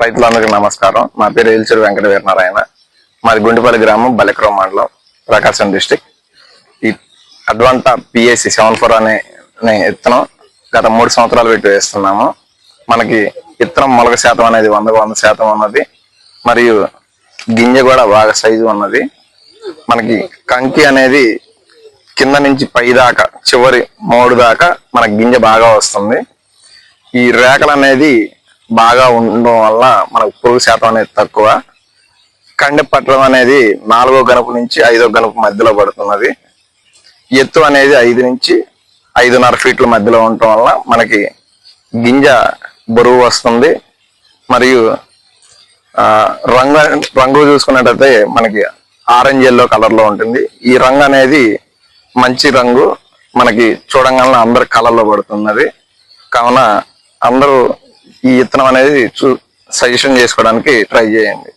రైతులందరికీ నమస్కారం. నా పేరు ఏల్చూరు వెంకట వీరనారాయణ. మాది గుండిపల్లి గ్రామం, బలిక్రమ మండలం, ప్రకాశం డిస్టిక్. ఈ అడ్వాంటా పిఎస్సి 74 అనే విత్తనం గత 3 సంవత్సరాలు పెట్టి వేస్తున్నాము. మనకి విత్తనం మొలక శాతం అనేది 100% ఉన్నది. మరియు గింజ కూడా బాగా సైజు ఉన్నది. మనకి కంకి అనేది కింద నుంచి పై దాకా చివరి మోడు దాకా మనకి గింజ బాగా వస్తుంది. ఈ రేకలు అనేది బాగా ఉండడం వల్ల మనకు పురుగు శాతం అనేది తక్కువ. కండె పట్టడం అనేది 4వ గనుపు నుంచి 5వ గనుపు మధ్యలో పడుతున్నది. ఎత్తు అనేది 5 నుంచి 5.5 ఫీట్ల మధ్యలో ఉండటం వల్ల మనకి గింజ బరువు వస్తుంది. మరియు రంగు చూసుకున్నట్టయితే మనకి ఆరెంజ్ ఎల్లో కలర్ లో ఉంటుంది. ఈ రంగు అనేది మంచి రంగు, మనకి చూడంగానే అందరి కళ్ళల్లో పడుతున్నది. కావున అందరూ ఈ విత్తనం అనేది సజెషన్ చేసుకోవడానికి ట్రై చేయండి.